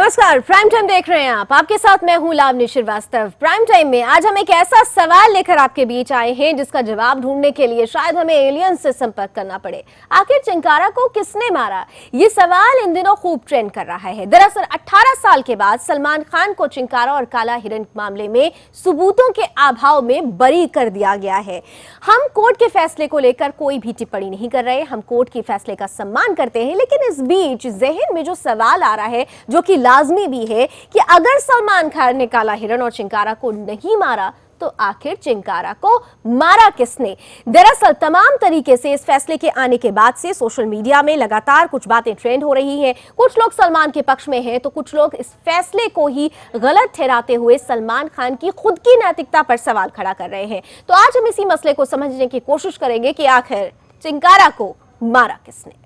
नमस्कार, prime time देख रहे हैं आप। आपके साथ मैं हूं लावनी श्रीवास्तव। प्राइम टाइम में आज हम एक ऐसा सवाल लेकर आपके बीच आए हैं जिसका जवाब ढूंढने के लिए शायद हमें एलियंस से संपर्क करना पड़े। आखिर चिंकारा को किसने मारा, ये सवाल इन दिनों खूब ट्रेंड कर रहा है। दरअसल 18 साल के बाद सलमान खान को चिंकारा और काला हिरण मामले में सबूतों के अभाव में बरी कर दिया गया है। हम कोर्ट के फैसले को लेकर कोई भी टिप्पणी नहीं कर रहे, हम कोर्ट के फैसले का सम्मान करते हैं, लेकिन इस बीच जहन में जो सवाल आ रहा है, जो कि लाजमी भी है, कि अगर सलमान खान ने काला हिरण और चिंकारा को नहीं मारा तो आखिर चिंकारा को मारा किसने। दरअसल तमाम तरीके से इस फैसले के आने के बाद से सोशल मीडिया में लगातार कुछ बातें ट्रेंड हो रही हैं। कुछ लोग सलमान के पक्ष में हैं तो कुछ लोग इस फैसले को ही गलत ठहराते हुए सलमान खान की खुद की नैतिकता पर सवाल खड़ा कर रहे हैं। तो आज हम इसी मसले को समझने की कोशिश करेंगे कि आखिर चिंकारा को मारा किसने।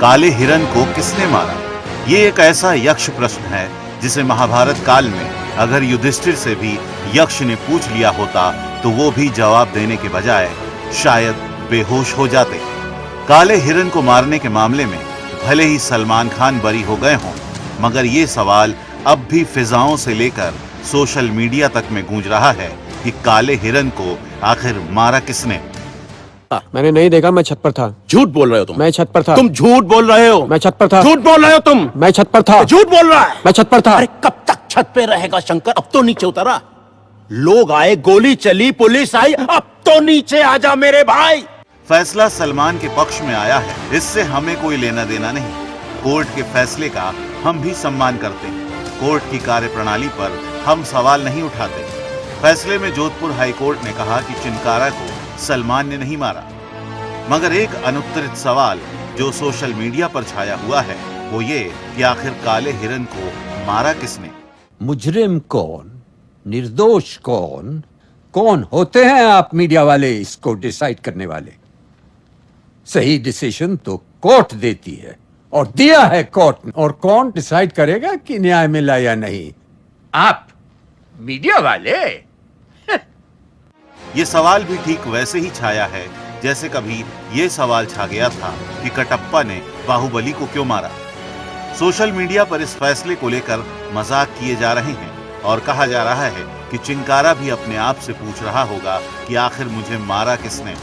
काले हिरण को किसने मारा, ये एक ऐसा यक्ष प्रश्न है जिसे महाभारत काल में अगर युधिष्ठिर से भी यक्ष ने पूछ लिया होता तो वो भी जवाब देने के बजाय शायद बेहोश हो जाते। काले हिरण को मारने के मामले में भले ही सलमान खान बरी हो गए हों, मगर ये सवाल अब भी फिजाओं से लेकर सोशल मीडिया तक में गूंज रहा है कि काले हिरण को आखिर मारा किसने। मैंने नहीं देखा, मैं छत पर था। झूठ बोल रहे हो तुम। मैं छत पर था। तुम झूठ बोल रहे हो। मैं छत पर था। झूठ बोल रहे हो तुम। मैं छत पर था। झूठ बोल रहा है। मैं छत पर था। अरे कब तक छत पे रहेगा शंकर, अब तो नीचे उतरा। लोग आए, गोली चली, पुलिस आई, अब तो नीचे आजा मेरे भाई। फैसला सलमान के पक्ष में आया है, इससे हमें कोई लेना देना नहीं। कोर्ट के फैसले का हम भी सम्मान करते हैं। कोर्ट की कार्यप्रणाली पर हम सवाल नहीं उठाते। फैसले में जोधपुर हाई कोर्ट ने कहा कि चिंकारा को सलमान ने नहीं मारा, मगर एक अनुत्तरित सवाल जो सोशल मीडिया पर छाया हुआ है वो ये कि आखिर काले हिरण को मारा किसने। मुजरिम कौन, निर्दोष कौन, कौन होते हैं आप मीडिया वाले इसको डिसाइड करने वाले। सही डिसीजन तो कोर्ट देती है और दिया है कोर्ट ने, और कौन डिसाइड करेगा कि न्याय मिला या नहीं, आप मीडिया वाले। ये सवाल भी ठीक वैसे ही छाया है जैसे कभी ये सवाल छा गया था कि कटप्पा ने बाहुबली को क्यों मारा। सोशल मीडिया पर इस फैसले को लेकर मजाक किए जा रहे हैं और कहा जा रहा है कि चिंकारा भी अपने आप से पूछ रहा होगा कि आखिर मुझे मारा किसने।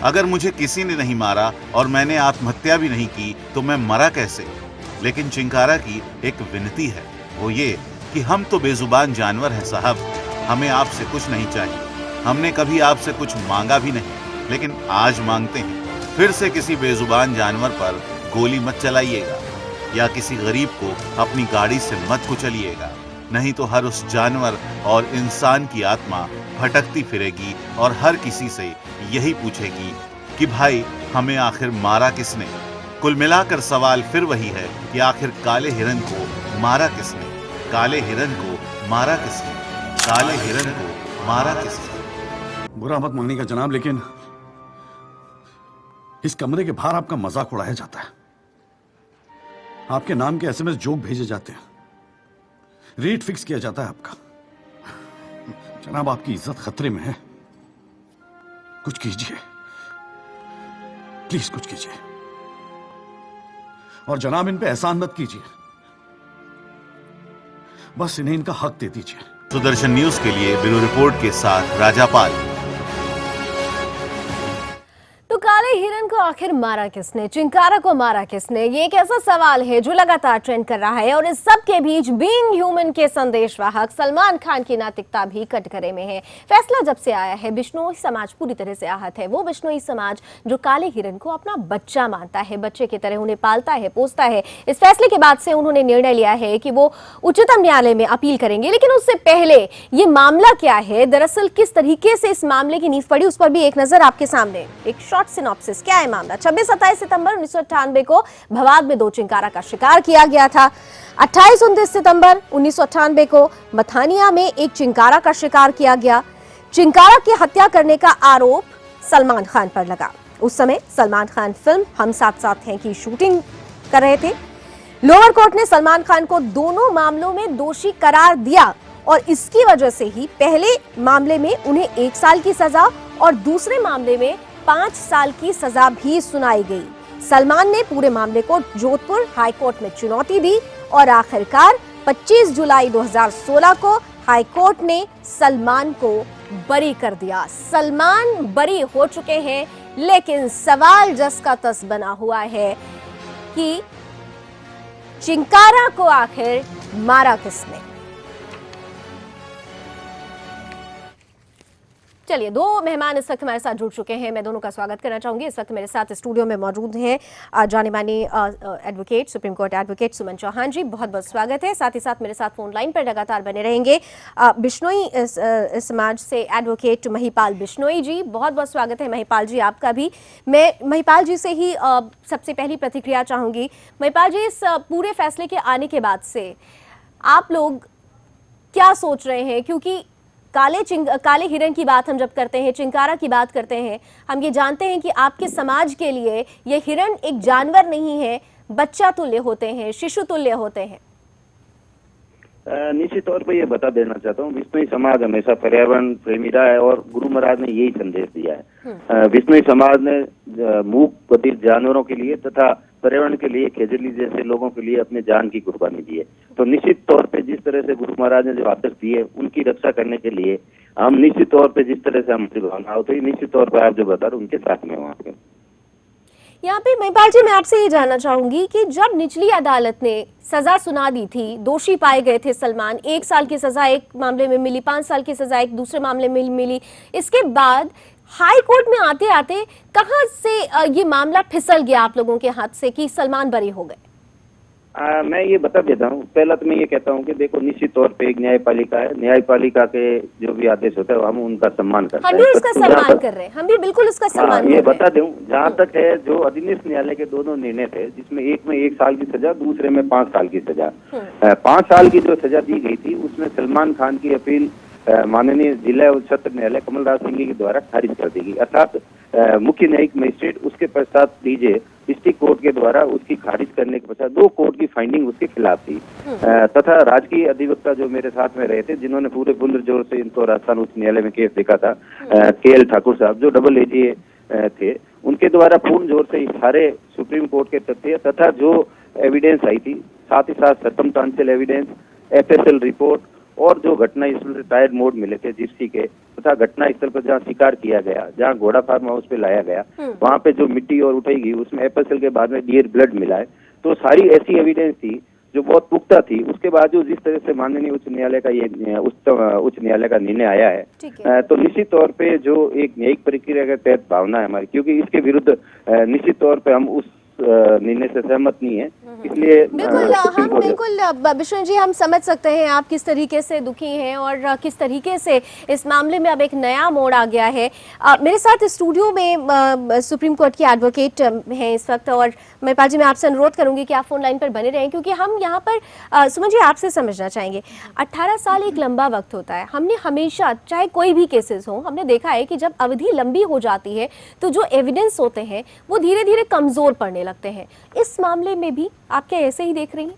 अगर मुझे किसी ने नहीं मारा और मैंने आत्महत्या भी नहीं की तो मैं मरा कैसे। लेकिन चिंकारा की एक विनती है, वो ये कि हम तो बेजुबान जानवर हैं साहब, हमें आपसे कुछ नहीं चाहिए। हमने कभी आपसे कुछ मांगा भी नहीं, लेकिन आज मांगते हैं, फिर से किसी बेजुबान जानवर पर गोली मत चलाइएगा या किसी गरीब को अपनी गाड़ी से मत कुचलिएगा, नहीं तो हर उस जानवर और इंसान की आत्मा भटकती फिरेगी और हर किसी से यही पूछेगी कि भाई हमें आखिर मारा किसने। कुल मिलाकर सवाल फिर वही है कि आखिर काले हिरण को मारा किसने। काले हिरण को मारा किसने। काले हिरण को मारा किसने। बुरा मत मानिएगा जनाब, लेकिन इस कमरे के बाहर आपका मजाक उड़ाया जाता है। आपके नाम के एसएमएस जोक भेजे जाते हैं, रेट फिक्स किया जाता है आपका। जनाब आपकी इज्जत खतरे में है, कुछ कीजिए प्लीज, कुछ कीजिए। और जनाब इन पे एहसान मत कीजिए, बस इन्हें इनका हक दे दीजिए। सुदर्शन न्यूज के लिए ब्यूरो रिपोर्ट के साथ राजापाल। तो काले हिरण को आखिर मारा किसने, चिंकारा को मारा किसने, ये एक ऐसा सवाल है जो लगातार ट्रेंड कर रहा है। और इस सब के बीच बीइंग ह्यूमन के संदेशवाहक सलमान खान की नैतिकता भी कटघरे में है। फैसला जब से आया है बिश्नोई समाज पूरी तरह से आहत है। वो बिश्नोई समाज जो काले हिरण को अपना बच्चा मानता है, बच्चे की तरह उन्हें पालता है, पोसता है। इस फैसले के बाद से उन्होंने निर्णय लिया है कि वो उच्चतम न्यायालय में अपील करेंगे। लेकिन उससे पहले ये मामला क्या है, दरअसल किस तरीके से इस मामले की नींव पड़ी, उस पर भी एक नजर आपके सामने। एक शॉर्ट सिनॉप्सिस। क्या है मामला? 26-27 सितंबर 1998 को भवाद में 2 चिंकारा का शिकार किया गया था। 28-29 सितंबर 1998 को मथानिया में एक चिंकारा का शिकार किया गया। चिंकारा की हत्या करने का आरोप सलमान खान पर लगा। उस समय सलमान खान फिल्म हम साथ साथ हैं की शूटिंग कर रहे थे। लोअर कोर्ट ने सलमान खान को दोनों मामलों में दोषी करार दिया और इसकी वजह से ही पहले मामले में उन्हें 1 साल की सजा और दूसरे मामले में 5 साल की सजा भी सुनाई गई। सलमान ने पूरे मामले को जोधपुर हाई कोर्ट में चुनौती दी और आखिरकार 25 जुलाई 2016 को हाई कोर्ट ने सलमान को बरी कर दिया। सलमान बरी हो चुके हैं, लेकिन सवाल जस का तस बना हुआ है कि चिंकारा को आखिर मारा किसने। चलिए, 2 मेहमान इस वक्त हमारे साथ जुड़ चुके हैं, मैं दोनों का स्वागत करना चाहूंगी। इस वक्त मेरे साथ स्टूडियो में मौजूद हैं जाने मानी एडवोकेट, सुप्रीम कोर्ट एडवोकेट सुमन चौहान जी, बहुत बहुत स्वागत है। साथ ही साथ मेरे साथ फोन लाइन पर लगातार बने रहेंगे बिश्नोई समाज से एडवोकेट महिपाल बिश्नोई जी, बहुत बहुत स्वागत है महिपाल जी आपका भी। मैं महिपाल जी से ही सबसे पहली प्रतिक्रिया चाहूंगी। महिपाल जी, इस पूरे फैसले के आने के बाद से आप लोग क्या सोच रहे हैं? क्योंकि काले हिरण की बात हम जब करते हैं, चिंकारा की बात करते हैं, हम ये जानते हैं कि आपके समाज के लिए ये हिरण एक जानवर नहीं है, बच्चा तुल्य होते हैं, शिशु तुल्य होते हैं। निश्चित तौर पर ये बता देना चाहता हूँ, विष्णुई समाज हमेशा पर्यावरण प्रेमी रहा है और गुरु महाराज ने यही संदेश दिया है। विष्णुई समाज ने मूक बधिर जानवरों के लिए तथा पर्यावरण के लिए, खेजली जैसे लोगों के लिए अपने जान की कुर्बानी दी है। तो निश्चित तौर पे जिस तरह से गुरु महाराज ने जो आदर्श दिए उनकी रक्षा करने के लिए हम निश्चित तौर पे जिस तरह से हमारी भावना होती है, निश्चित तौर पर आप जो बता रहे उनके साथ में वहाँ पे। यहाँ पे महिपाल जी, मैं आपसे ये जानना चाहूंगी कि जब निचली अदालत ने सजा सुना दी थी, दोषी पाए गए थे सलमान, 1 साल की सजा एक मामले में मिली, 5 साल की सजा एक दूसरे मामले में मिली, इसके बाद हाई कोर्ट में आते आते कहां से ये मामला फिसल गया आप लोगों के हाथ से कि सलमान बरी हो गए? मैं ये बता देता हूँ। पहला तो मैं ये कहता हूँ कि देखो, निश्चित तौर पे एक न्यायपालिका है, न्यायपालिका के जो भी आदेश होता है हम उनका सम्मान करते हैं। हम भी उसका सम्मान कर रहे हैं, हम भी बिल्कुल उसका सम्मान कर रहे हैं। ये बता दूं, जहाँ तक है जो अधिनिष्ठ न्यायालय के दोनों निर्णय थे, जिसमें एक में 1 साल की सजा, दूसरे में 5 साल की सजा। 5 साल की जो सजा दी गई थी उसमें सलमान खान की अपील माननीय जिला और सत्र न्यायालय कमलराज सिंह के द्वारा खारिज कर दी गई, अर्थात मुख्य न्यायिक मजिस्ट्रेट उसके पश्चात डीजे डिस्ट्रिक्ट कोर्ट के द्वारा उसकी खारिज करने के पश्चात 2 कोर्ट की फाइंडिंग उसके खिलाफ थी। तथा राजकीय अधिवक्ता जो मेरे साथ में रहे थे, जिन्होंने पूरे पुनर्जोर से इनको राजस्थान उच्च न्यायालय में केस देखा था, KL ठाकुर साहब जो डबल AGA थे, उनके द्वारा पूर्ण जोर से सारे सुप्रीम कोर्ट के तथ्य तथा जो एविडेंस आई थी, साथ ही साथ सर्कमस्टांशियल एविडेंस, FSL रिपोर्ट और जो घटना स्थल से टायर मोड मिले थे जिप्सी के, तथा घटना स्थल पर जहाँ शिकार किया गया, जहाँ घोड़ा फार्म हाउस पे लाया गया, वहाँ पे जो मिट्टी और उठाई गई उसमें FSL के बाद में डियर ब्लड मिला है। तो सारी ऐसी एविडेंस थी जो बहुत पुख्ता थी। उसके बावजूद जिस तरह से माननीय उच्च न्यायालय का ये उच्च न्यायालय का निर्णय आया है, तो निश्चित तौर पे जो एक न्यायिक प्रक्रिया के तहत भावना है हमारी, क्योंकि इसके विरुद्ध निश्चित तौर पे हम उस निर्णय से सहमत नहीं है, इसलिए बिल्कुल बिश्नोई जी, हम समझ सकते हैं आप किस तरीके से दुखी हैं और किस तरीके से इस मामले में अब एक नया मोड़ आ गया है। मेरे साथ स्टूडियो में सुप्रीम कोर्ट की एडवोकेट हैं इस वक्त, और महिपाल जी मैं आपसे अनुरोध करूंगी कि आप फोन लाइन पर बने रहें, क्योंकि हम यहाँ पर सुमन जी आपसे समझना चाहेंगे। 18 साल एक लंबा वक्त होता है। हमने हमेशा, चाहे कोई भी केसेस हो, हमने देखा है कि जब अवधि लंबी हो जाती है तो जो एविडेंस होते हैं वो धीरे धीरे कमजोर पड़ने लगते हैं। इस मामले में भी आप क्या ऐसे ही देख रही हैं?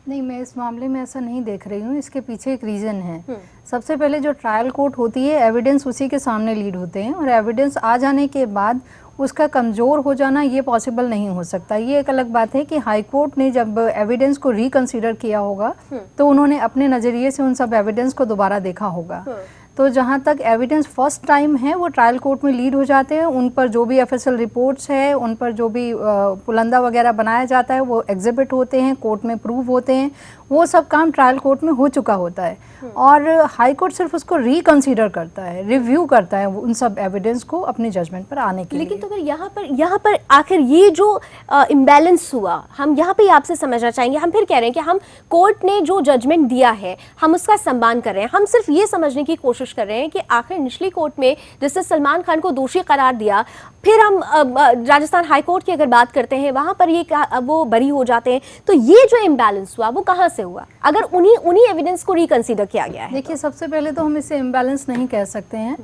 नहीं, मैं इस मामले में ऐसा नहीं देख रही हूँ। इसके पीछे एक रीज़न है। सबसे पहले जो ट्रायल कोर्ट होती है, एविडेंस उसी के सामने लीड होते हैं, और एविडेंस आ जाने के बाद उसका कमज़ोर हो जाना ये पॉसिबल नहीं हो सकता। ये एक अलग बात है कि हाई कोर्ट ने जब एविडेंस को रिकंसीडर किया होगा तो उन्होंने अपने नज़रिए से उन सब एविडेंस को दोबारा देखा होगा। तो जहाँ तक एविडेंस फर्स्ट टाइम है वो ट्रायल कोर्ट में लीड हो जाते हैं। उन पर जो भी FSL रिपोर्ट्स है, उन पर जो भी पुलंदा वगैरह बनाया जाता है वो एग्जिबिट होते हैं, कोर्ट में प्रूव होते हैं। वो सब काम ट्रायल कोर्ट में हो चुका होता है और हाई कोर्ट सिर्फ उसको रिकंसीडर करता है, रिव्यू करता है उन सब एविडेंस को अपने जजमेंट पर आने के लिए। लेकिन तो अगर यहाँ पर आखिर ये जो इम्बैलेंस हुआ, हम यहाँ पे आपसे समझना चाहेंगे। हम फिर कह रहे हैं कि हम कोर्ट ने जो जजमेंट दिया है हम उसका सम्मान कर रहे हैं। हम सिर्फ ये समझने की कोशिश कर रहे हैं कि आखिर निचली कोर्ट में जिससे सलमान खान को दोषी करार दिया, फिर हम राजस्थान हाई कोर्ट की अगर बात करते हैं वहां पर ये वो बरी हो जाते हैं। तो ये जो इम्बैलेंस हुआ वो कहां से हुआ, अगर उन्हीं एविडेंस को रिकंसीडर किया गया है? देखिए, सबसे पहले तो हम इसे इम्बैलेंस नहीं कह सकते हैं,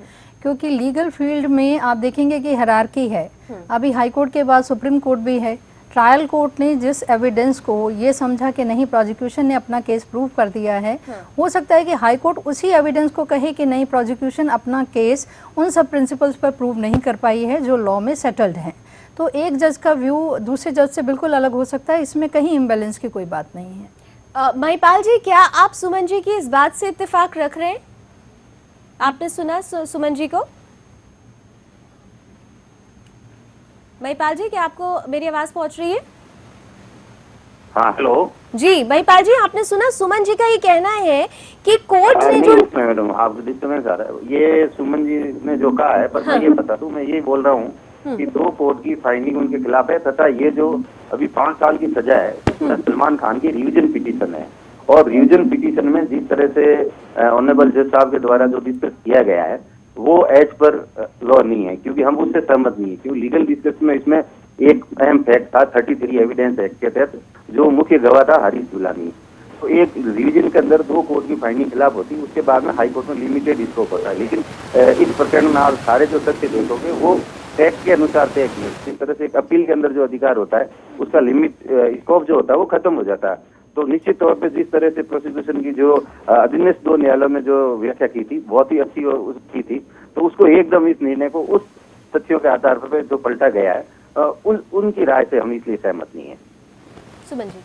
क्योंकि लीगल फील्ड में आप देखेंगे कि हायरार्की है। अभी हाई कोर्ट के बाद सुप्रीम कोर्ट भी है। ट्रायल कोर्ट ने जिस एविडेंस को ये समझा कि नहीं प्रोसिक्यूशन ने अपना केस प्रूव कर दिया है, हो सकता है कि हाई कोर्ट उसी एविडेंस को कहे कि नहीं प्रोसिक्यूशन अपना केस उन सब प्रिंसिपल्स पर प्रूव नहीं कर पाई है जो लॉ में सेटल्ड हैं। तो एक जज का व्यू दूसरे जज से बिल्कुल अलग हो सकता है, इसमें कहीं इम्बैलेंस की कोई बात नहीं है। महिपाल जी, क्या आप सुमन जी की इस बात से इत्तेफाक रख रहे हैं? आपने सुना सुमन जी को? महिपाल जी, क्या आपको मेरी आवाज पहुंच रही है? हाँ, हेलो जी महिपाल जी, आपने सुना सुमन जी का ये कहना है कि कोर्ट ने जो मैडम आप डिस्टर्बेंस आ रहा है, ये सुमन जी ने जो कहा है, बस मैं ये बता दूं, मैं ये बोल रहा हूँ कि 2 कोर्ट की फाइंडिंग उनके खिलाफ है, तथा ये जो अभी 5 साल की सजा है उसमें सलमान खान की रिवीजन पिटीशन है। और रिवीजन पिटीशन में जिस तरह से ऑनरेबल जज साहब के द्वारा जो डिस्कस किया गया है वो एज पर लॉ नहीं है, क्योंकि हम उससे सहमत नहीं है। क्योंकि लीगल डिस्कस में इसमें एक अहम फैक्ट था 33 एविडेंस एक्ट के तहत, जो मुख्य गवाह था हरीश दुलानी। तो एक रिवीजन के अंदर 2 कोर्ट की फाइंडिंग खिलाफ होती है, उसके बाद में हाई कोर्ट में लिमिटेड स्कोप होता है। लेकिन इस प्रकरण में आप सारे जो तथ्य देखोगे वो फैक्ट के अनुसार तय किए। इस तरह से एक अपील के अंदर जो अधिकार होता है उसका लिमिट स्कोप जो होता है वो खत्म हो जाता है। तो निश्चित तौर पे जिस तरह से प्रोसिक्यूशन की जो अधीनस्थ 2 न्यायालयों में जो व्याख्या की थी बहुत ही अच्छी और की थी, तो उसको एकदम इस निर्णय को उस तथ्यों के आधार पर जो पलटा गया है उनकी राय से हम इसलिए सहमत नहीं है। सुमन जी,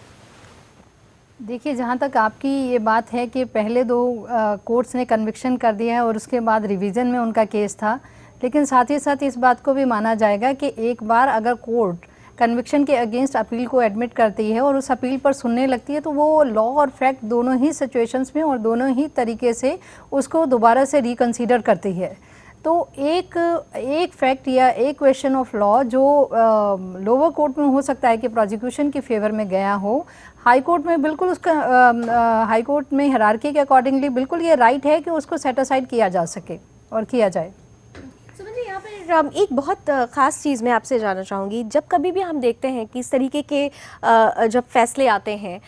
देखिए, जहाँ तक आपकी ये बात है कि पहले 2 कोर्ट्स ने कन्विक्शन कर दिया है और उसके बाद रिवीजन में उनका केस था, लेकिन साथ ही साथ इस बात को भी माना जाएगा कि एक बार अगर कोर्ट कन्विक्शन के अगेंस्ट अपील को एडमिट करती है और उस अपील पर सुनने लगती है, तो वो लॉ और फैक्ट दोनों ही सिचुएशंस में और दोनों ही तरीके से उसको दोबारा से रिकंसीडर करती है। तो एक फैक्ट या एक क्वेश्चन ऑफ लॉ जो लोअर कोर्ट में हो सकता है कि प्रोसिक्यूशन के फेवर में गया हो, हाई कोर्ट में बिल्कुल उसका हाई कोर्ट में हायरार्की के अकॉर्डिंगली बिल्कुल ये राइट है कि उसको सेट असाइड किया जा सके और किया जाए। सुमन जी, यहाँ पर एक बहुत ख़ास चीज़ मैं आपसे जानना चाहूँगी। जब कभी भी हम देखते हैं कि इस तरीके के जब फैसले आते हैं,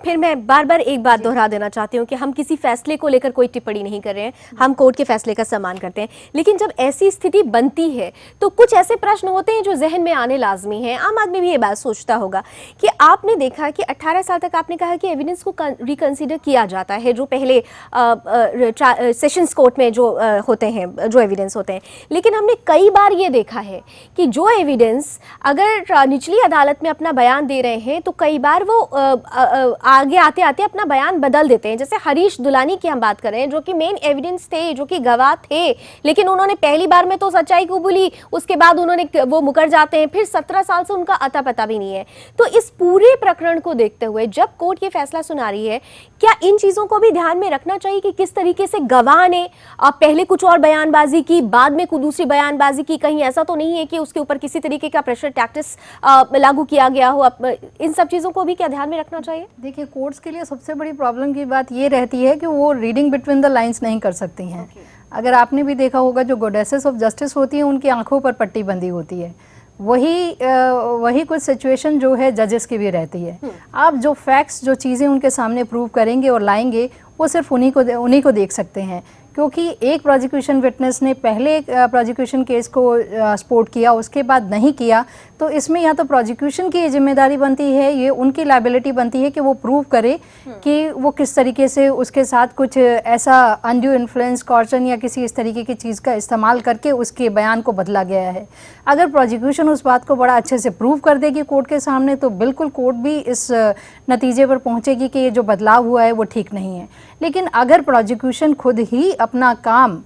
फिर मैं बार बार एक बात दोहरा देना चाहती हूँ कि हम किसी फैसले को लेकर कोई टिप्पणी नहीं कर रहे हैं, हम कोर्ट के फैसले का सम्मान करते हैं। लेकिन जब ऐसी स्थिति बनती है तो कुछ ऐसे प्रश्न होते हैं जो जहन में आने लाजमी हैं। आम आदमी भी ये बात सोचता होगा कि आपने देखा कि 18 साल तक आपने कहा कि एविडेंस को रिकंसिडर किया जाता है, जो पहले सेशंस कोर्ट में जो होते हैं, जो एविडेंस होते हैं। लेकिन हमने कई बार ये देखा है कि जो एविडेंस अगर निचली अदालत में अपना बयान दे रहे हैं तो कई बार वो आगे आते आते अपना बयान बदल देते हैं। जैसे हरीश दुलानी की हम बात कर रहे हैं, जो कि मेन एविडेंस थे, जो कि गवाह थे, लेकिन उन्होंने पहली बार में तो सच्चाई कबूली, उसके बाद उन्होंने वो मुकर जाते हैं, फिर 17 साल से उनका अता पता भी नहीं है। तो इस पूरे प्रकरण को देखते हुए जब कोर्ट ये फैसला सुना रही है, क्या इन चीजों को भी ध्यान में रखना चाहिए कि किस तरीके से गवाह ने पहले कुछ और बयानबाजी की, बाद में कुछ दूसरी बयानबाजी की? कहीं ऐसा तो नहीं है कि उसके ऊपर किसी तरीके का प्रेशर टैक्टिस लागू किया गया हो? इन सब चीजों को भी क्या ध्यान में रखना चाहिए? देखिए, कोर्ट्स के लिए सबसे बड़ी प्रॉब्लम की बात ये रहती है कि वो रीडिंग बिटवीन द लाइंस नहीं कर सकती हैं। अगर आपने भी देखा होगा, जो गॉडेसेस ऑफ जस्टिस होती हैं उनकी आंखों पर पट्टी बंधी होती है। वही कुछ सिचुएशन जो है जजेस की भी रहती है। आप जो फैक्ट्स, जो चीज़ें उनके सामने प्रूव करेंगे और लाएंगे, वो सिर्फ उन्हीं को देख सकते हैं। क्योंकि एक प्रोसिक्यूशन विटनेस ने पहले प्रोसिक्यूशन केस को सपोर्ट किया, उसके बाद नहीं किया, तो इसमें या तो प्रोसिक्यूशन की जिम्मेदारी बनती है, ये उनकी लायबिलिटी बनती है कि वो प्रूव करे कि वो किस तरीके से उसके साथ कुछ ऐसा अनड्यू इन्फ्लुएंस, कॉर्शन या किसी इस तरीके की चीज़ का इस्तेमाल करके उसके बयान को बदला गया है। अगर प्रोसिक्यूशन उस बात को बड़ा अच्छे से प्रूव कर देगी कोर्ट के सामने, तो बिल्कुल कोर्ट भी इस नतीजे पर पहुँचेगी कि ये जो बदलाव हुआ है वो ठीक नहीं है। लेकिन अगर प्रोसिक्यूशन खुद ही अपना काम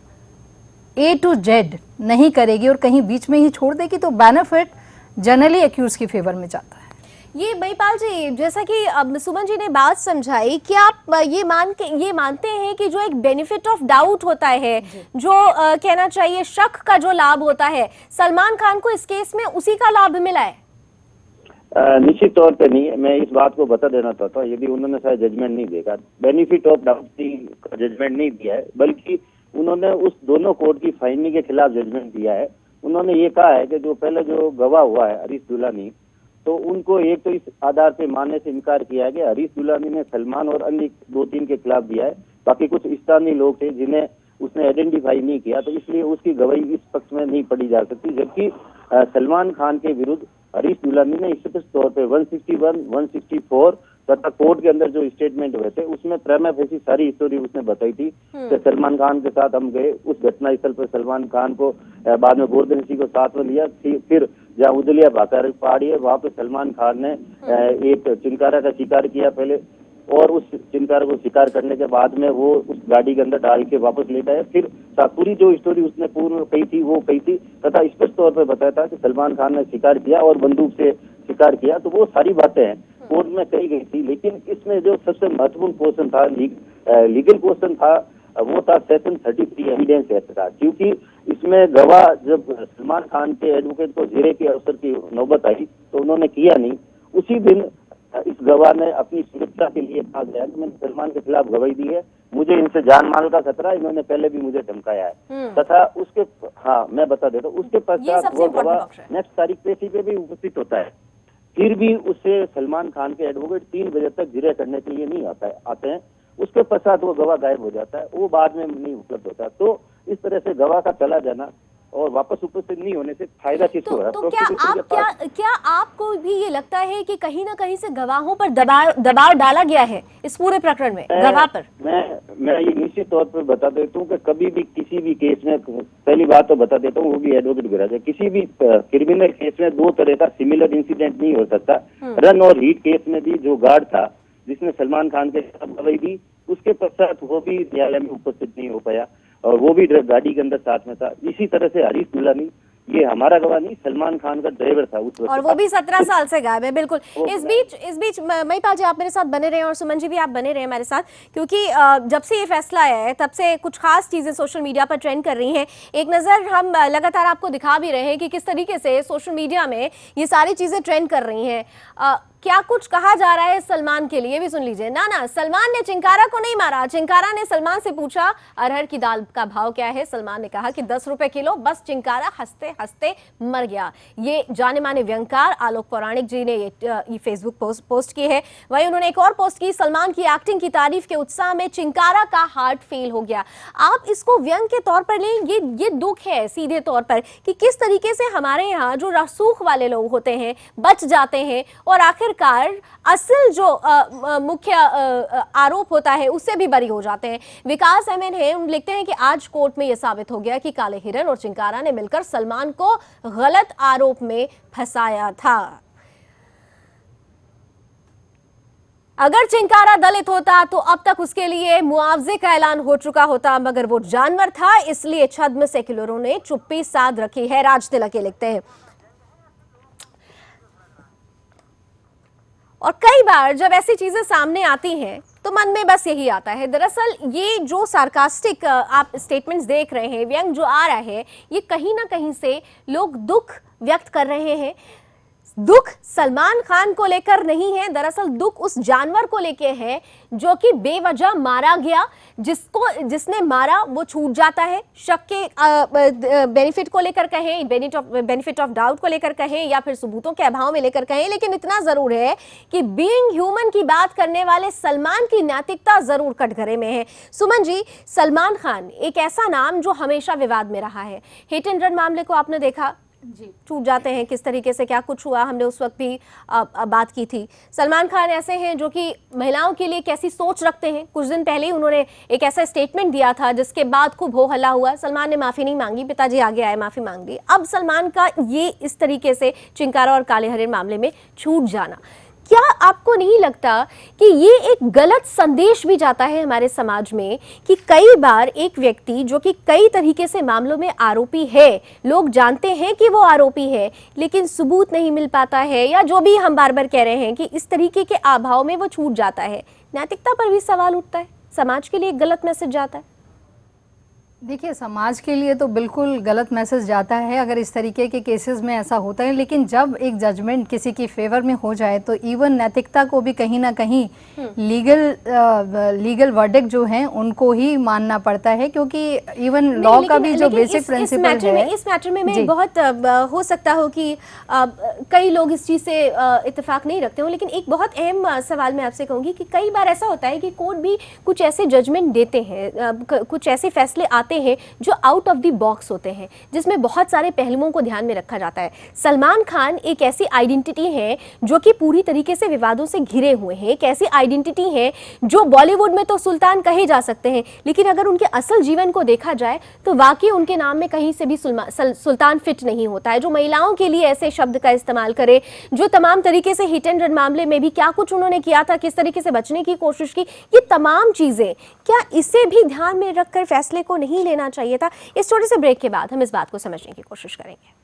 A to Z नहीं करेगी और कहीं बीच में ही छोड़ देगी, तो बेनिफिट जनरली एक्यूज की फेवर में जाता है। ये महिपाल जी, जैसा कि अब सुमन जी ने बात समझाई, कि आप ये मानते हैं कि जो एक बेनिफिट ऑफ डाउट होता है, जो कहना चाहिए शक का जो लाभ होता है, सलमान खान को इस केस में उसी का लाभ मिला है? निश्चित तौर पे नहीं है। मैं इस बात को बता देना चाहता हूँ, यदि उन्होंने शायद जजमेंट नहीं देखा, बेनिफिट ऑफ डाउट का जजमेंट नहीं दिया है, बल्कि उन्होंने उस दोनों कोर्ट की फाइंडिंग के खिलाफ जजमेंट दिया है। उन्होंने ये कहा है कि जो पहले जो गवाह हुआ है हरीश दुलानी, तो उनको एक तो इस आधार पे मानने से इनकार किया है कि हरीश दुलानी ने सलमान और अन्य 2-3 के खिलाफ दिया है। बाकी कुछ स्थानीय लोग थे जिन्हें उसने आइडेंटिफाई नहीं किया, तो इसलिए उसकी गवाही इस पक्ष में नहीं पढ़ी जा सकती। जबकि सलमान खान के विरुद्ध हरीश दुलानी ने स्पष्ट तौर पे 161, 164 तथा कोर्ट के अंदर जो स्टेटमेंट हुए थे उसमें प्रेमा फेसी सारी स्टोरी उसने बताई थी कि सलमान खान के साथ हम गए, उस घटना स्थल पर सलमान खान को बाद में गोवर्धन सिंह को साथ में लिया, फिर जहाँ उजलिया भाकर पहाड़ी है वहां पे सलमान खान ने एक चिंकारा का शिकार किया पहले, और उस चिंकारा को शिकार करने के बाद में वो उस गाड़ी के अंदर डाल के वापस ले गए। फिर पूरी जो स्टोरी उसने पूर्व कही थी वो कही थी तथा स्पष्ट तौर पर बताया था कि सलमान खान ने शिकार किया और बंदूक से शिकार किया, तो वो सारी बातें हैं कोर्ट में कही गई थी। लेकिन इसमें जो सबसे महत्वपूर्ण क्वेश्चन था, लीगल क्वेश्चन था, वो था सेक्शन 33 एविडेंस एक्ट का, क्योंकि इसमें गवाह जब सलमान खान के एडवोकेट को घेरे के अवसर की नौबत आई तो उन्होंने किया नहीं। उसी दिन इस गवाह ने अपनी सुरक्षा के लिए कहा गया कि मैंने सलमान के खिलाफ गवाही दी है, मुझे इनसे जान माल का खतरा, इन्होंने पहले भी मुझे धमकाया है तथा उसके मैं बता देता हूँ उसके पश्चात वो गवाह नेक्स्ट तारीख पेशी पे भी उपस्थित होता है, फिर भी उससे सलमान खान के एडवोकेट 3 बजे तक जिरह करने के लिए नहीं आते हैं। उसके पश्चात वो गवाह गायब हो जाता है, वो बाद में नहीं उपलब्ध होता। तो इस तरह से गवाह का चला जाना और वापस उपस्थित नहीं होने से फायदा किसको है? तो क्या आपको भी ये लगता है कि कहीं ना कहीं से गवाहों पर दबाव डाला गया है इस पूरे प्रकरण में गवाह पर? मैं ये निश्चित तौर पर बता देता हूँ कि कभी भी किसी भी केस में, पहली बात तो बता देता हूँ वो भी एडवोकेट गिरा जाए, किसी भी क्रिमिनल केस में 2 तरह का सिमिलर इंसिडेंट नहीं हो सकता। रन और हीट केस में भी जो गार्ड था जिसने सलमान खान के खिलाफ गवाही दी, उसके पश्चात वो भी न्यायालय में उपस्थित नहीं हो पाया और वो भी गाड़ी के अंदर साथ में था। इसी तरह से हरीश दुलानी, ये हमारा गवाह नहीं, सलमान खान का ड्राइवर था उस वक्त, और वो भी 17 साल से गायब है। बिल्कुल। इस बीच महिपाल जी आप मेरे साथ बने रहे और सुमन जी भी आप बने रहे हमारे साथ, क्योंकि जब से ये फैसला आया है तब से कुछ खास चीजें सोशल मीडिया पर ट्रेंड कर रही हैं। एक नजर हम लगातार आपको दिखा भी रहे हैं कि किस तरीके से सोशल मीडिया में ये सारी चीजें ट्रेंड कर रही हैं। क्या कुछ कहा जा रहा है सलमान के लिए भी सुन लीजिए। ना सलमान ने चिंकारा को नहीं मारा, चिंकारा ने सलमान से पूछा अरहर की दाल का भाव क्या है, सलमान ने कहा कि 10 रुपए किलो, बस चिंकारा हंसते हंसते मर गया। ये जाने माने व्यंगकार आलोक पौराणिक जी ने ये फेसबुक पोस्ट की है। वहीं उन्होंने एक और पोस्ट की, सलमान की एक्टिंग की तारीफ के उत्साह में चिंकारा का हार्ट फेल हो गया। आप इसको व्यंग के तौर पर लें, ये दुख है सीधे तौर पर कि किस तरीके से हमारे यहाँ जो रसूख वाले लोग होते हैं बच जाते हैं और आखिर असल जो मुख्य आरोप होता है उससे भी बरी हो जाते हैं। विकास एमएन है, उन लिखते हैं कि आज कोर्ट में यह साबित हो गया कि काले हिरन और चिंकारा ने मिलकर सलमान को गलत आरोप में फंसाया था। अगर चिंकारा दलित होता तो अब तक उसके लिए मुआवजे का ऐलान हो चुका होता, मगर वो जानवर था इसलिए छद्म सेक्युलरों ने चुप्पी साध रखी है। राज तिलक लिखते हैं। और कई बार जब ऐसी चीजें सामने आती हैं तो मन में बस यही आता है, दरअसल ये जो सार्कास्टिक आप स्टेटमेंट्स देख रहे हैं, व्यंग जो आ रहा है, ये कहीं ना कहीं से लोग दुख व्यक्त कर रहे हैं। दुख सलमान खान को लेकर नहीं है, दरअसल दुख उस जानवर को लेकर है जो कि बेवजह मारा गया। जिसने मारा वो छूट जाता है, शक के बेनिफिट को लेकर कहें, बेनिफिट ऑफ डाउट को लेकर कहें या फिर सबूतों के अभाव में लेकर कहें, लेकिन इतना जरूर है कि बीइंग ह्यूमन की बात करने वाले सलमान की नैतिकता जरूर कटघरे में है। सुमन जी, सलमान खान एक ऐसा नाम जो हमेशा विवाद में रहा है। हिट एंड रन मामले को आपने देखा, जी छूट जाते हैं किस तरीके से, क्या कुछ हुआ, हमने उस वक्त भी बात की थी। सलमान खान ऐसे हैं जो कि महिलाओं के लिए कैसी सोच रखते हैं। कुछ दिन पहले ही उन्होंने एक ऐसा स्टेटमेंट दिया था जिसके बाद खूब हो हल्ला हुआ। सलमान ने माफी नहीं मांगी, पिताजी आगे आए माफी मांग ली। अब सलमान का ये इस तरीके से चिंकारा और काले हिरन मामले में छूट जाना, क्या आपको नहीं लगता कि ये एक गलत संदेश भी जाता है हमारे समाज में कि कई बार एक व्यक्ति जो कि कई तरीके से मामलों में आरोपी है, लोग जानते हैं कि वो आरोपी है लेकिन सबूत नहीं मिल पाता है, या जो भी हम बार बार कह रहे हैं कि इस तरीके के अभाव में वो छूट जाता है। नैतिकता पर भी सवाल उठता है, समाज के लिए एक गलत मैसेज जाता है। देखिए, समाज के लिए तो बिल्कुल गलत मैसेज जाता है अगर इस तरीके के केसेस में ऐसा होता है, लेकिन जब एक जजमेंट किसी की फेवर में हो जाए तो इवन नैतिकता को भी कहीं ना कहीं लीगल वर्डिक्ट जो हैं उनको ही मानना पड़ता है, क्योंकि इवन लॉ का भी जो बेसिक प्रिंसिपल है। इस मैटर में मैं बहुत हो सकता हो कि कई लोग इस चीज़ से इत्तेफाक नहीं रखते हो, लेकिन एक बहुत अहम सवाल मैं आपसे कहूँगी कि कई बार ऐसा होता है कि कोर्ट भी कुछ ऐसे जजमेंट देते हैं, कुछ ऐसे फैसले आते आते हैं जो आउट ऑफ द बॉक्स होते हैं, जिसमें बहुत सारे पहलुओं को ध्यान में रखा जाता है। सलमान खान एक ऐसी आइडेंटिटी है जो कि पूरी तरीके से विवादों से घिरे हुए हैं, एक ऐसी आइडेंटिटी है जो बॉलीवुड में तो सुल्तान कहे जा सकते हैं, लेकिन अगर उनके असल जीवन को देखा जाए तो वाकई उनके नाम में कहीं से भी सुल्तान फिट नहीं होता है। जो महिलाओं के लिए ऐसे शब्द का इस्तेमाल करे, जो तमाम तरीके से हिट एंड रन मामले में भी क्या कुछ उन्होंने किया था, किस तरीके से बचने की कोशिश की, ये तमाम चीजें, क्या इसे भी ध्यान में रखकर फैसले को नहीं लेना चाहिए था? इस छोटे से ब्रेक के बाद हम इस बात को समझने की कोशिश करेंगे।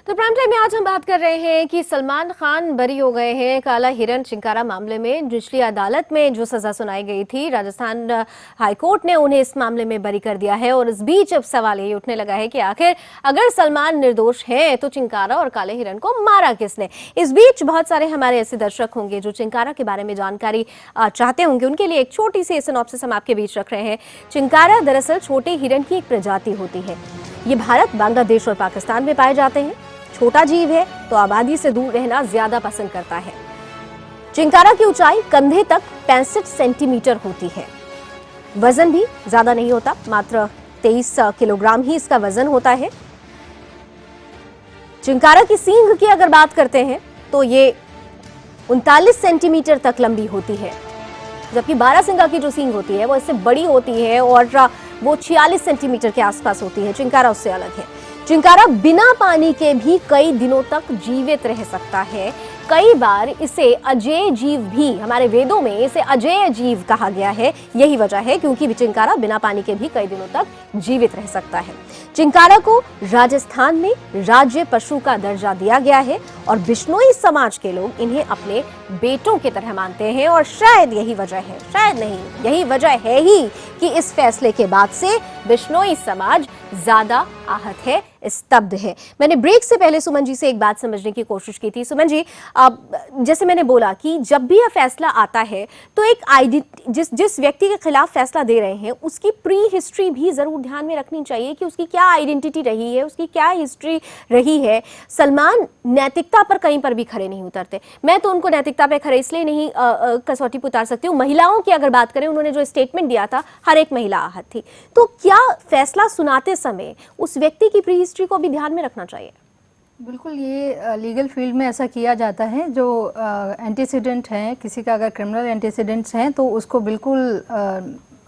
तो प्राइम टाइम में आज हम बात कर रहे हैं कि सलमान खान बरी हो गए हैं काला हिरण चिंकारा मामले में। निचली अदालत में जो सजा सुनाई गई थी, राजस्थान हाईकोर्ट ने उन्हें इस मामले में बरी कर दिया है। और इस बीच अब सवाल ये उठने लगा है कि आखिर अगर सलमान निर्दोष है तो चिंकारा और काले हिरण को मारा किसने? इस बीच बहुत सारे हमारे ऐसे दर्शक होंगे जो चिंकारा के बारे में जानकारी चाहते होंगे, उनके लिए एक छोटी सी सिनॉप्सिस हम आपके बीच रख रहे हैं। चिंकारा दरअसल छोटे हिरण की एक प्रजाति होती है। ये भारत, बांग्लादेश और पाकिस्तान में पाए जाते हैं। छोटा जीव है तो आबादी से दूर रहना ज्यादा पसंद करता है। चिंकारा की ऊंचाई कंधे तक 65 सेंटीमीटर होती है। वजन भी ज्यादा नहीं होता, मात्र 23 किलोग्राम ही इसका वजन होता है। चिंकारा की सींग की अगर बात करते हैं तो ये 39 सेंटीमीटर तक लंबी होती है, जबकि बारहसिंगा की जो सींग होती है वो इससे बड़ी होती है और वो 46 सेंटीमीटर के आसपास होती है। चिंकारा उससे अलग है। चिंकारा बिना पानी के भी कई दिनों तक जीवित रह सकता है। कई बार इसे अजेय जीव भी, हमारे वेदों में इसे अजेय जीव कहा गया है। यही वजह है क्योंकि चिंकारा बिना पानी के भी कई दिनों तक जीवित रह सकता है। चिंकारा को राजस्थान में राज्य पशु का दर्जा दिया गया है और बिश्नोई समाज के लोग इन्हें अपने बेटों की तरह मानते हैं। और शायद यही वजह है, शायद नहीं, यही वजह है ही कि इस फैसले के बाद से बिश्नोई समाज ज्यादा आहत है, स्तब्ध है। मैंने ब्रेक से पहले सुमन जी से एक बात समझने की कोशिश की थी। सुमन जी, जैसे मैंने बोला कि जब भी यह फैसला आता है तो एक जिस व्यक्ति के खिलाफ फैसला दे रहे हैं उसकी प्री हिस्ट्री भी जरूर ध्यान में रखनी चाहिए कि उसकी क्या आइडेंटिटी रही है, उसकी क्या हिस्ट्री रही है। सलमान नैतिकता पर कहीं पर भी खड़े नहीं उतरते। मैं तो उनको नैतिकता पे खड़े इसलिए नहीं कसौटी पर उतार सकती हूँ। महिलाओं की अगर बात करें, उन्होंने जो स्टेटमेंट दिया था, हर एक महिला आहत थी। तो क्या फैसला सुनाते समय उस व्यक्ति की प्री हिस्ट्री को भी ध्यान में रखना चाहिए? बिल्कुल, ये लीगल फील्ड में ऐसा किया जाता है। जो एंटीसीडेंट हैं, किसी का अगर क्रिमिनल एंटीसीडेंट्स हैं तो उसको बिल्कुल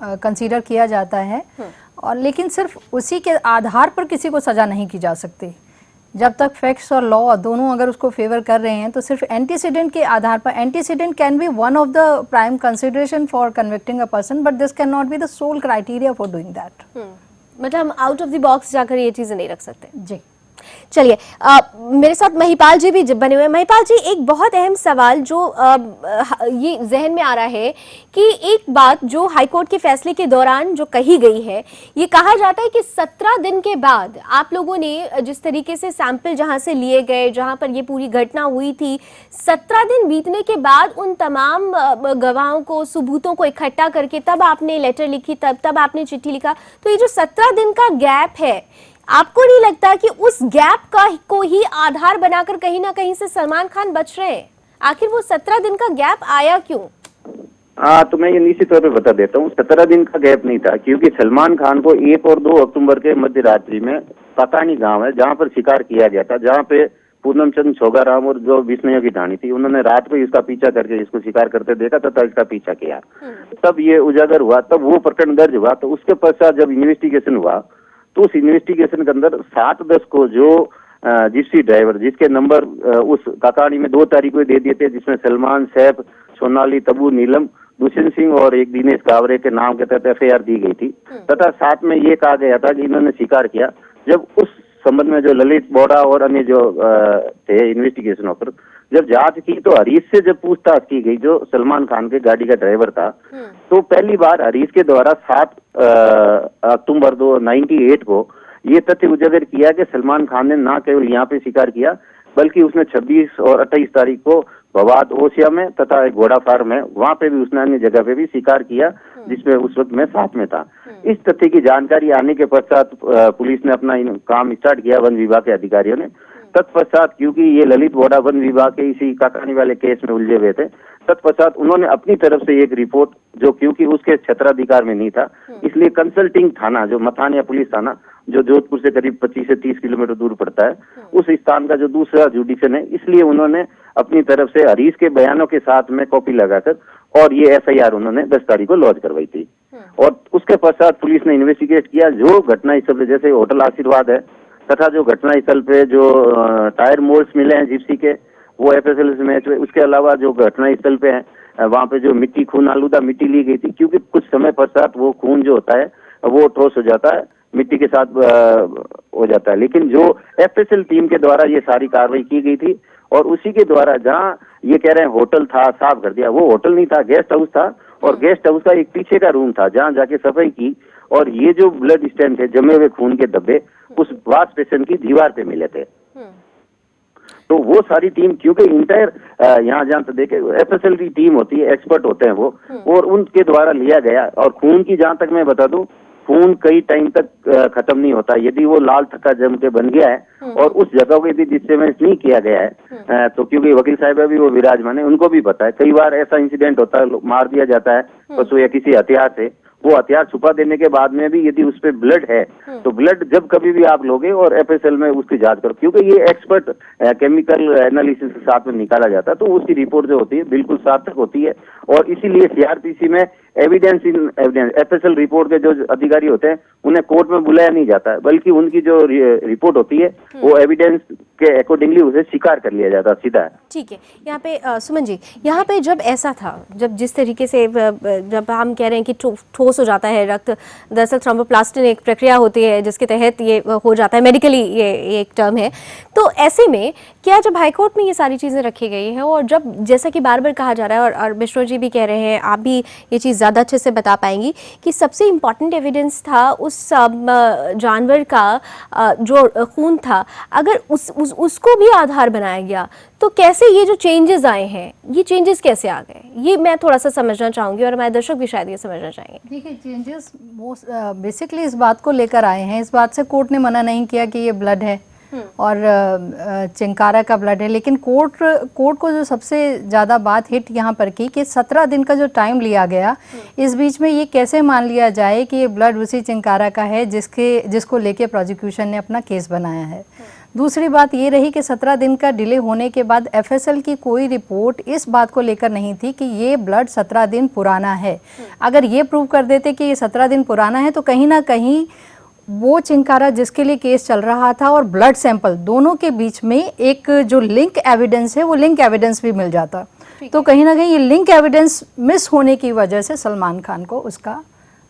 कंसीडर किया जाता है। और लेकिन सिर्फ उसी के आधार पर किसी को सज़ा नहीं की जा सकती। जब तक फैक्ट्स और लॉ दोनों अगर उसको फेवर कर रहे हैं तो सिर्फ एंटीसीडेंट के आधार पर, antecedent can be one of the prime consideration for convicting a person, but this can not be the sole criteria for doing that. मतलब हम आउट ऑफ द बॉक्स जाकर ये चीजें नहीं रख सकते। जी, चलिए, मेरे साथ महिपाल जी भी बने हुए हैं। महिपाल जी, एक बहुत अहम सवाल जो ये जहन में आ रहा है कि एक बात जो हाईकोर्ट के फैसले के दौरान जो कही गई है, ये कहा जाता है कि 17 दिन के बाद आप लोगों ने जिस तरीके से सैंपल जहां से लिए गए, जहां पर ये पूरी घटना हुई थी, 17 दिन बीतने के बाद उन तमाम गवाहों को, सबूतों को इकट्ठा करके तब आपने लेटर लिखी, तब आपने चिट्ठी लिखा। तो ये जो 17 दिन का गैप है, आपको नहीं लगता कि उस गैप को ही आधार बनाकर कहीं ना कहीं से सलमान खान बच रहे हैं? आखिर वो 17 दिन का गैप आया क्यों? तो मैं ये निश्चित तौर पे बता देता हूँ। 17 दिन का गैप नहीं था, क्योंकि सलमान खान को 1 और 2 अक्टूबर के मध्य रात्रि में पकानी गांव है जहाँ पर शिकार किया गया था, जहाँ पे पूनम चंद छोगाराम और जो बिश्नोई की ढाणी थी, उन्होंने रात को इसका पीछा करके इसको शिकार करते देखा तथा इसका पीछा किया। तब ये उजागर हुआ, तब वो प्रकरण दर्ज हुआ। तो उसके पश्चात जब इन्वेस्टिगेशन हुआ तो उस इन्वेस्टिगेशन के अंदर 7/10 को जो जिप्सी ड्राइवर, जिसके नंबर उस काकानी में 2 तारीख को दे दिए थे, जिसमें सलमान, सैफ, सोनाली, तबू, नीलम, दुष्यंत सिंह और एक दिनेश कावरे के नाम के तहत FIR दी गई थी। तथा साथ में ये कहा गया था कि इन्होंने शिकार किया। जब उस संबंध में जो ललित बोरा और अन्य जो थे इन्वेस्टिगेशन ऑफिसर, जब जांच की तो हरीश से जब पूछताछ की गई, जो सलमान खान के गाड़ी का ड्राइवर था, तो पहली बार हरीश के द्वारा 7 अक्टूबर 1998 को ये तथ्य उजागर किया कि सलमान खान ने ना केवल यहाँ पे शिकार किया, बल्कि उसने 26 और 28 तारीख को भवाद ओसिया में तथा एक घोड़ा फार्म है, वहां पे भी उसने अन्य जगह पे भी शिकार किया, जिसमें उस वक्त मैं साथ में था। इस तथ्य की जानकारी आने के पश्चात पुलिस ने अपना काम स्टार्ट किया, वन विभाग के अधिकारियों ने। तत्पश्चात क्योंकि ये ललित बोहरा वन विभाग के इसी काकानी वाले केस में उलझे हुए थे, तत्पश्चात उन्होंने अपनी तरफ से एक रिपोर्ट, जो क्योंकि उसके क्षेत्राधिकार में नहीं था, इसलिए कंसल्टिंग थाना जो मथान या पुलिस थाना जो जोधपुर से करीब 25 से 30 किलोमीटर दूर पड़ता है, उस स्थान का जो दूसरा जुडिशन है, इसलिए उन्होंने अपनी तरफ से हरीश के बयानों के साथ में कॉपी लगाकर और ये एफआईआर उन्होंने 10 तारीख को लॉन्च करवाई थी। और उसके पश्चात पुलिस ने इन्वेस्टिगेट किया। जो घटना स्थल पे जैसे होटल आशीर्वाद है तथा जो घटना स्थल पे जो टायर मोल्ड्स मिले हैं जिप्सी के, वो एफएसएल मैच हुए। उसके अलावा जो घटना स्थल पे है वहाँ पे जो मिट्टी, खून आलूदा मिट्टी ली गई थी, क्योंकि कुछ समय पश्चात वो खून जो होता है वो ठोस हो जाता है, मिट्टी के साथ हो जाता है। लेकिन जो एफएसएल टीम के द्वारा ये सारी कार्रवाई की गई थी और उसी के द्वारा जहाँ ये कह रहे हैं होटल था साफ कर दिया, वो होटल नहीं था, गेस्ट हाउस था। और गेस्ट हाउस का एक पीछे का रूम था जहाँ जाके सफाई की, और ये जो ब्लड स्टेन थे, जमे हुए खून के धब्बे, उस वॉश बेसिन की दीवार पे मिले थे। तो वो सारी टीम, क्योंकि इंटायर यहाँ जहाँ तो देखे एफएसएल की टीम होती है, एक्सपर्ट होते हैं वो, और उनके द्वारा लिया गया। और खून की जहाँ तक मैं बता दूं, खून कई टाइम तक खत्म नहीं होता। यदि वो लाल थक्का जम के बन गया है और उस जगह को यदि डिस्टेंस नहीं किया गया है, तो क्योंकि वकील साहब अभी वो विराजमान है, उनको भी पता है, कई बार ऐसा इंसिडेंट होता है, मार दिया जाता है पशु या किसी हथियार से, वो हथियार छुपा देने के बाद में भी यदि उस पर ब्लड है, तो ब्लड जब कभी भी आप लोगे और एफएसएल में उसकी जांच करो, क्योंकि ये एक्सपर्ट केमिकल एनालिसिस के साथ में निकाला जाता है, तो उसकी रिपोर्ट जो होती है बिल्कुल सार्थक होती है। और इसीलिए सीआरपीसी में evidence in evidence, FSL report के जो अधिकारी होते हैं उन्हें कोर्ट में बुलाया नहीं जाता है, बल्कि उनकी जो रिपोर्ट होती है वो एविडेंस के अकॉर्डिंगली उसे स्वीकार कर लिया जाता सीधा। ठीक है, यहाँ पे सुमन जी, यहाँ पे जब ऐसा था, जब जिस तरीके से जब हम कह रहे हैं कि ठोस हो जाता है रक्त, दरअसल थ्रोम्बोप्लास्टिन एक प्रक्रिया होती है जिसके तहत ये हो जाता है, मेडिकली ये एक टर्म है। तो ऐसे में क्या जब हाईकोर्ट में ये सारी चीज़ें रखी गई हैं और जब जैसा कि बार बार कहा जा रहा है और बिश्नोई जी भी कह रहे हैं, आप भी ये चीज़ ज़्यादा अच्छे से बता पाएंगी कि सबसे इम्पॉर्टेंट एविडेंस था उस जानवर का जो खून था, अगर उसको भी आधार बनाया गया, तो कैसे ये जो चेंजेस आए हैं, ये चेंजेस कैसे आ गए, ये मैं थोड़ा सा समझना चाहूँगी और हमारे दर्शक भी शायद ये समझना चाहेंगे। देखिए, चेंजेस बेसिकली इस बात को लेकर आए हैं, इस बात से कोर्ट ने मना नहीं किया कि ये ब्लड है और चिंकारा का ब्लड है, लेकिन कोर्ट को जो सबसे ज़्यादा बात हिट यहाँ पर की कि 17 दिन का जो टाइम लिया गया, इस बीच में ये कैसे मान लिया जाए कि ये ब्लड उसी चिंकारा का है जिसको लेके प्रोसिक्यूशन ने अपना केस बनाया है। दूसरी बात ये रही कि 17 दिन का डिले होने के बाद एफएसएल की कोई रिपोर्ट इस बात को लेकर नहीं थी कि ये ब्लड 17 दिन पुराना है। अगर ये प्रूव कर देते कि ये 17 दिन पुराना है, तो कहीं ना कहीं वो चिंकारा जिसके लिए केस चल रहा था और ब्लड सैंपल, दोनों के बीच में एक जो लिंक एविडेंस है, वो लिंक एविडेंस भी मिल जाता। तो कहीं ना कहीं ये लिंक एविडेंस मिस होने की वजह से सलमान खान को उसका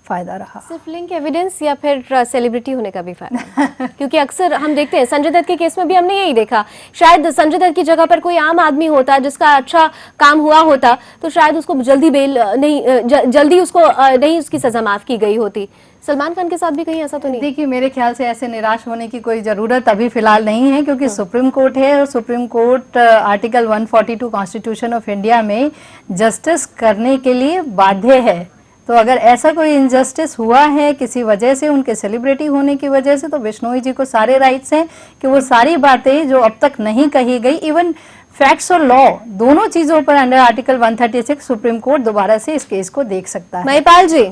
फायदा रहा। सिर्फ लिंक एविडेंस या फिर सेलिब्रिटी होने का भी फायदा? क्योंकि अक्सर हम देखते हैं, संजय दत्त के केस में भी हमने यही देखा, शायद संजय दत्त की जगह पर कोई आम आदमी होता जिसका अच्छा काम हुआ होता, तो शायद उसको जल्दी बेल नहीं, जल्दी उसको नहीं उसकी सजा माफ की गई होती। सलमान खान के साथ भी कहीं ऐसा तो नहीं? देखिए, मेरे ख्याल से ऐसे निराश होने की कोई ज़रूरत अभी फिलहाल नहीं है, क्योंकि सुप्रीम कोर्ट है और supreme court article 142 constitution of India में जस्टिस करने के लिए बाध्य है। तो अगर ऐसा कोई इनजस्टिस हुआ है किसी वजह से, उनके सेलिब्रिटी होने की वजह से, तो बिश्नोई जी को सारे राइट्स हैं कि वो सारी बातें जो अब तक नहीं कही गई, इवन फैक्ट्स और लॉ, दोनों चीज़ों पर अंडर आर्टिकल 136 सुप्रीम कोर्ट दोबारा से इस केस को देख सकता है। महिपाल जी,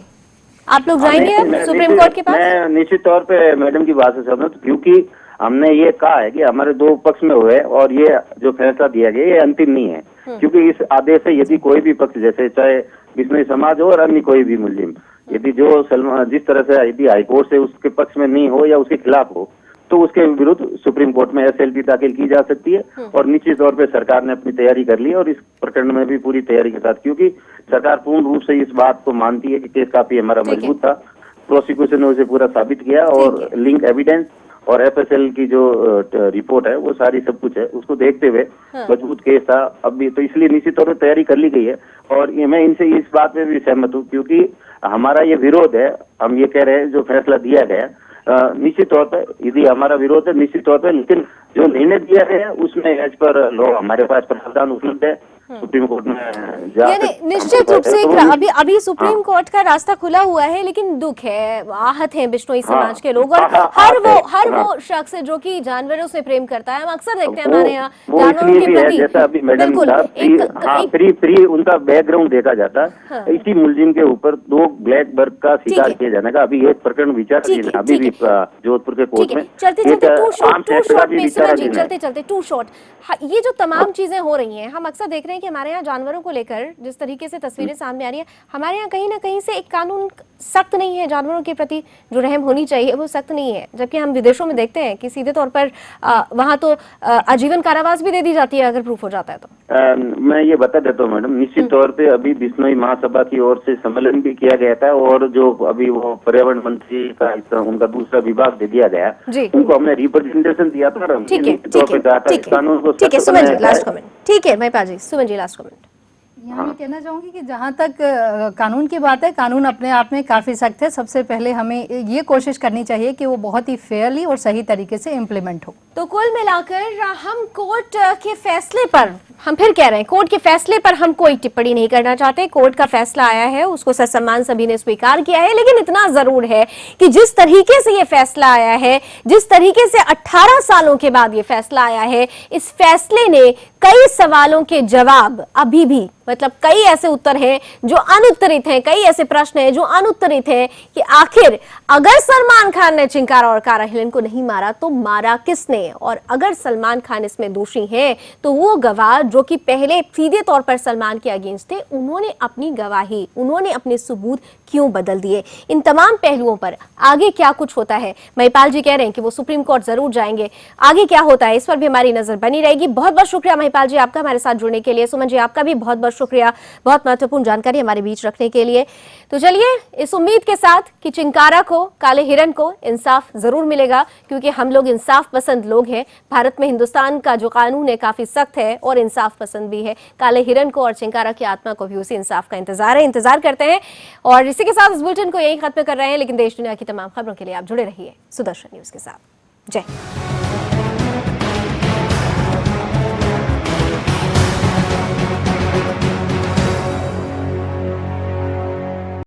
आप लोग जाएंगे अब सुप्रीम कोर्ट के पास? मैं निश्चित तौर पे मैडम की बात से सहमत, क्योंकि हमने ये कहा है कि हमारे दो पक्ष में हुए और ये जो फैसला दिया गया ये अंतिम नहीं है, क्योंकि इस आदेश से यदि कोई भी पक्ष, जैसे चाहे बिश्नोई समाज हो और अन्य कोई भी मुस्लिम, यदि जो सलमान जिस तरह से यदि हाईकोर्ट से उसके पक्ष में नहीं हो या उसके खिलाफ हो, तो उसके विरुद्ध सुप्रीम कोर्ट में एसएलपी दाखिल की जा सकती है। और निश्चित तौर पे सरकार ने अपनी तैयारी कर ली और इस प्रकरण में भी पूरी तैयारी के साथ, क्योंकि सरकार पूर्ण रूप से इस बात को मानती है कि केस काफी हमारा मजबूत था, प्रोसिक्यूशन ने उसे पूरा साबित किया और लिंक एविडेंस और एफएसएल की जो रिपोर्ट है वो सारी सब कुछ है, उसको देखते हुए मजबूत केस था अब भी, तो इसलिए निश्चित तौर पर तैयारी कर ली गई है। और ये मैं इनसे इस बात में भी सहमत हूँ, क्योंकि हमारा ये विरोध है, हम ये कह रहे हैं जो फैसला दिया गया निश्चित तौर पर यदि हमारा विरोध है निश्चित तौर पर, लेकिन जो निर्णय दिया गया है उसमें एज पर लॉ हमारे पास प्रावधान उपलब्ध है सुप्रीम कोर्ट में जा यानी सकते- निश्चित रूप से तो अभी सुप्रीम कोर्ट का रास्ता खुला हुआ है, लेकिन दुख है, आहत हैं बिश्नोई समाज के लोग, और हर वो शख्स जो कि जानवरों से प्रेम करता है। हम अक्सर देखते हैं हमारे यहाँ वो जानवरों इसलिए के भी है, प्रति जैसा अभी मैडम बिल्कुल फ्री उनका बैकग्राउंड देखा जाता हाँ। इसी मुलजिम के ऊपर 2 ब्लैक बर्ग का शिकार ठीक है। किया जाने का अभी एक प्रकरण विचाराधीन ठीक है, है, अभी भी ठीक है। जोधपुर के कोर्ट ठीक में है, चलते एक चलते आम टू सेक्टर शॉट का भी में सुमन जी, विचाराधीन है। चलते चलते टू शॉट। ये जो तमाम चीजें हो रही हैं, हम अक्सर देख रहे हैं कि हमारे यहाँ जानवरों को लेकर जिस तरीके से तस्वीरें सामने आ रही हैं, हमारे यहाँ कहीं ना कहीं से एक कानून सख्त नहीं है, जानवरों के प्रति जो रहम होनी चाहिए वो सख्त नहीं है। जबकि हम विदेशों में देखते हैं कि सीधे तौर पर वहां तो आजीवन कारावास भी दे दी जाती है अगर प्रूफ हो जाता है तो। मैं ये बता देता हूँ मैडम, निश्चित तौर पे अभी बिश्नोई महासभा की ओर से सम्मेलन भी किया गया था, और जो अभी वो पर्यावरण मंत्री का उनका दूसरा विभाग दे दिया गया, जी। उनको हमने रिप्रेजेंटेशन दिया था और हमने ठीक है, निश्चित तौर पे कहा था ठीक इस है, कानून को ठीक है। सख्त सुमन जी बनाया लास्ट जाए। कमेंट। ठीक है महिपाल जी, सुमन जी लास्ट कमेंट। यहाँ मैं कहना चाहूँगी कि जहाँ तक कानून की बात है, कानून अपने आप में काफ़ी सख्त है। सबसे पहले हमें ये कोशिश करनी चाहिए कि वो बहुत ही फेयरली और सही तरीके से इम्प्लीमेंट हो। तो कुल मिलाकर हम कोर्ट के फैसले पर, हम फिर कह रहे हैं, कोर्ट के फैसले पर हम कोई टिप्पणी नहीं करना चाहते। कोर्ट का फैसला आया है, उसको ससम्मान सभी ने स्वीकार किया है, लेकिन इतना जरूर है कि जिस तरीके से ये फैसला आया है, जिस तरीके से 18 सालों के बाद ये फैसला आया है, इस फैसले ने कई सवालों के जवाब अभी भी, मतलब कई ऐसे उत्तर हैं जो अनुत्तरित हैं, कई ऐसे प्रश्न हैं जो अनुत्तरित हैं कि आखिर अगर सलमान खान ने चिंकारा और कारा हिलन को नहीं मारा तो मारा किसने, और अगर सलमान खान इसमें दोषी हैं तो वो गवाह जो कि पहले सीधे तौर पर सलमान के अगेंस्ट थे, उन्होंने अपनी गवाही, उन्होंने अपने सबूत क्यों बदल दिए। इन तमाम पहलुओं पर आगे क्या कुछ होता है, महिपाल जी कह रहे हैं कि वो सुप्रीम कोर्ट जरूर जाएंगे, आगे क्या होता है इस पर भी हमारी नजर बनी रहेगी। बहुत बहुत शुक्रिया महिपाल जी आपका हमारे साथ जुड़ने के लिए। सुमन जी आपका भी बहुत बहुत शुक्रिया, बहुत महत्वपूर्ण जानकारी हमारे बीच रखने के लिए। तो चलिए इस उम्मीद के साथ कि चिंकारा को, काले हिरन को इंसाफ जरूर मिलेगा, क्योंकि हम लोग इंसाफ पसंद लोग हैं। भारत में हिंदुस्तान का जो कानून है काफी सख्त है और इंसाफ पसंद भी है। काले हिरन को और चिंकारा की आत्मा को भी उसी इंसाफ का इंतजार है, इंतजार करते हैं। और इसी के साथ इस बुलेटिन को यही खत्म कर रहे हैं, लेकिन देश दुनिया की तमाम खबरों के लिए आप जुड़े रहिए सुदर्शन न्यूज के साथ। जय